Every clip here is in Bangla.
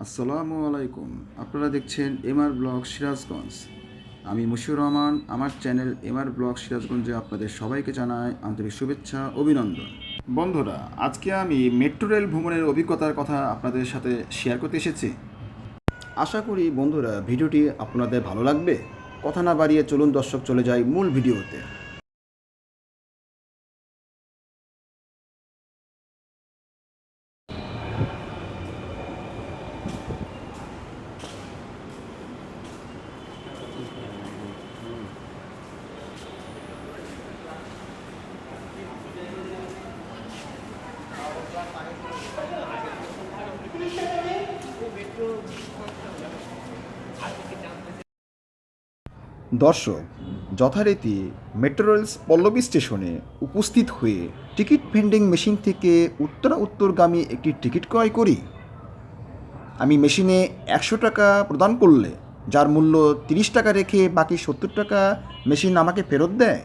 আসসালামু আলাইকুম। আপনারা দেখছেন এমআর ব্লগ সিরাজগঞ্জ। আমি মুশিউর রহমান। আমার চ্যানেল এমআর ব্লগ সিরাজগঞ্জে আপনাদের সবাইকে জানাই আন্তরিক শুভেচ্ছা, অভিনন্দন। বন্ধুরা, আজকে আমি মেট্রো রেল ভ্রমণের অভিজ্ঞতার কথা আপনাদের সাথে শেয়ার করতে এসেছি। আশা করি বন্ধুরা ভিডিওটি আপনাদের ভালো লাগবে। কথা না বাড়িয়ে চলুন দর্শক, চলে যাই মূল ভিডিওতে। দর্শক, যথারীতি মেট্রো রেলস পল্লবী স্টেশনে উপস্থিত হয়ে টিকিট ভেন্ডিং মেশিন থেকে উত্তরগামী একটি টিকিট ক্রয় করি। আমি মেশিনে 100 টাকা প্রদান করলে যার মূল্য 30 টাকা রেখে বাকি 70 টাকা মেশিন আমাকে ফেরত দেয়।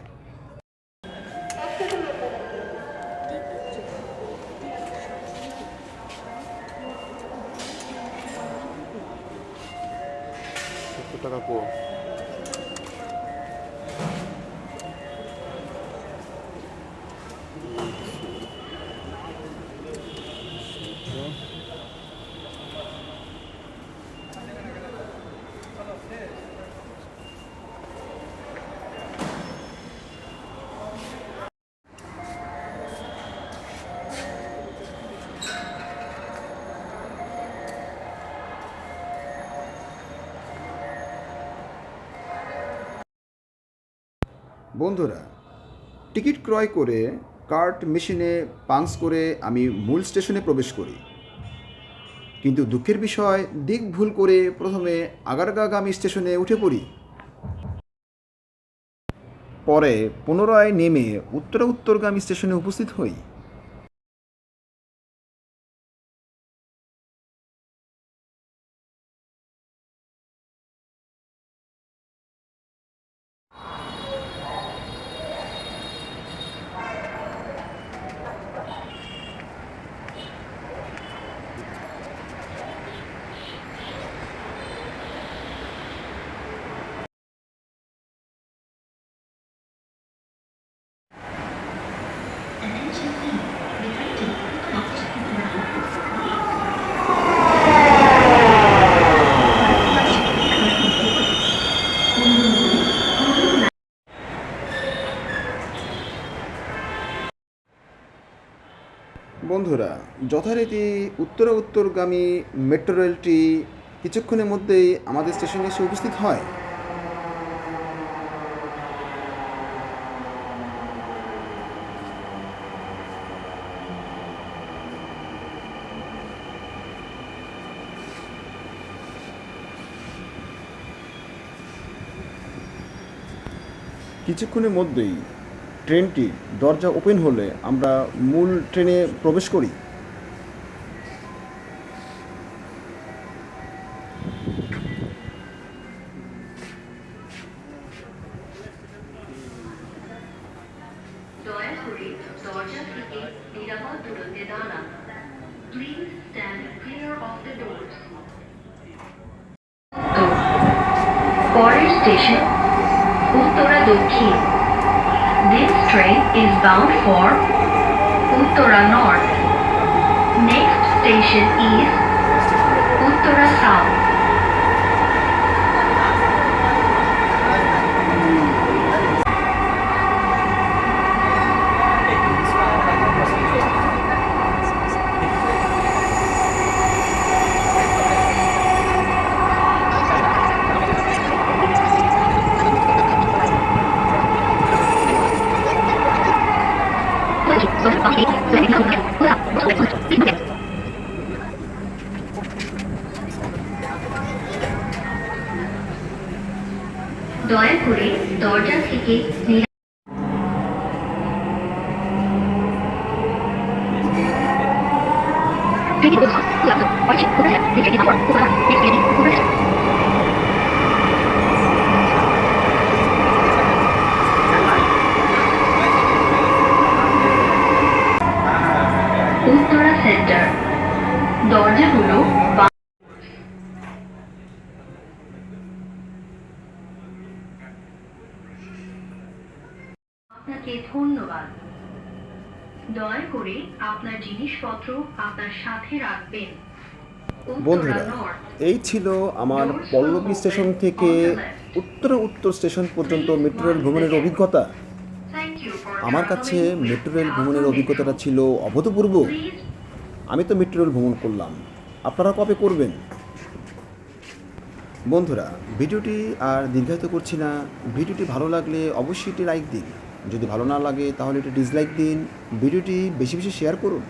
বন্ধুরা, টিকিট ক্রয় করে কার্ট মেশিনে পাঞ্চ করে আমি মূল স্টেশনে প্রবেশ করি। কিন্তু দুঃখের বিষয়, দিক ভুল করে প্রথমে আগারগাঁওগামী স্টেশনে উঠে পড়ি। পরে পুনরায় নেমে উত্তরগামী স্টেশনে উপস্থিত হই। বন্ধুরা, যথারীতি উত্তরগামী মেট্রো রেলটি কিছুক্ষণের মধ্যেই আমাদের স্টেশনে এসে উপস্থিত হয়। কিছুক্ষণের মধ্যেই ট্রেনটি দরজা ওপেন হলে আমরা মূল ট্রেনে প্রবেশ করি। দয়া করে দরজা থেকে নিরাপদ দূরত্বে দাঁড়ান। Please stand clear of the doors. পরের স্টেশন উত্তরা দক্ষিণ। This train is bound for Uttara North. Next station is Uttara South. দয়া করে দরজা থেকে উত্তরা সেন্টার। দরজাগুলো ধন্যবাদ। দয়া করে আপনার জিনিসপত্র আপনার সাথে রাখবেন। বন্ধুরা, এই ছিল আমার পল্লবী স্টেশন থেকে উত্তর স্টেশন পর্যন্ত মেট্রো রেল ভ্রমণের অভিজ্ঞতা। আমার কাছে মেট্রো রেল ভ্রমণের অভিজ্ঞতাটা ছিল অভূতপূর্ব। আমি তো মেট্রো রেল ভ্রমণ করলাম, আপনারা কবে করবেন? বন্ধুরা, ভিডিওটি আর দীর্ঘায়িত করছি না। ভিডিওটি ভালো লাগলে অবশ্যই একটি লাইক দিন, যদি ভালো না লাগে তাহলে একটি ডিসলাইক দিন। ভিডিওটি বেশি বেশি শেয়ার করুন।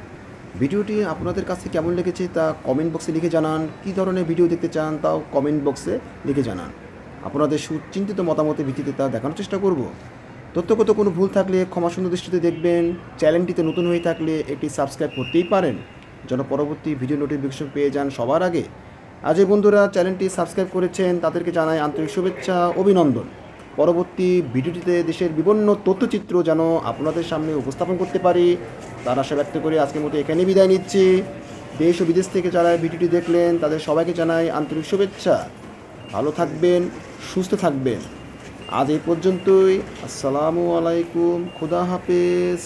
ভিডিওটি আপনাদের কাছে কেমন লেগেছে তা কমেন্ট বক্সে লিখে জানান। কী ধরনের ভিডিও দেখতে চান তাও কমেন্ট বক্সে লিখে জানান। আপনাদের সুচিন্তিত মতামতের ভিত্তিতে তা দেখানোর চেষ্টা করব। তথ্যগত কোনো ভুল থাকলে ক্ষমা সুন্দর দৃষ্টিতে দেখবেন। চ্যানেলটিতে নতুন হয়ে থাকলে একটি সাবস্ক্রাইব করতেই পারেন, যেন পরবর্তী ভিডিও নোটিফিকেশন পেয়ে যান সবার আগে। আজ এই বন্ধুরা চ্যানেলটি সাবস্ক্রাইব করেছেন তাদেরকে জানাই আন্তরিক শুভেচ্ছা, অভিনন্দন। পরবর্তী ভিডিওটিতে দেশের বিভিন্ন তথ্যচিত্র যেন আপনাদের সামনে উপস্থাপন করতে পারি তার আশা ব্যক্ত করে আজকের মতো এখানেই বিদায় নিচ্ছি। দেশ ও বিদেশ থেকে যারা ভিডিওটি দেখলেন তাদের সবাইকে জানাই আন্তরিক শুভেচ্ছা। ভালো থাকবেন, সুস্থ থাকবেন। আজ এই পর্যন্তই। আসসালামু আলাইকুম, খুদা হাফেজ।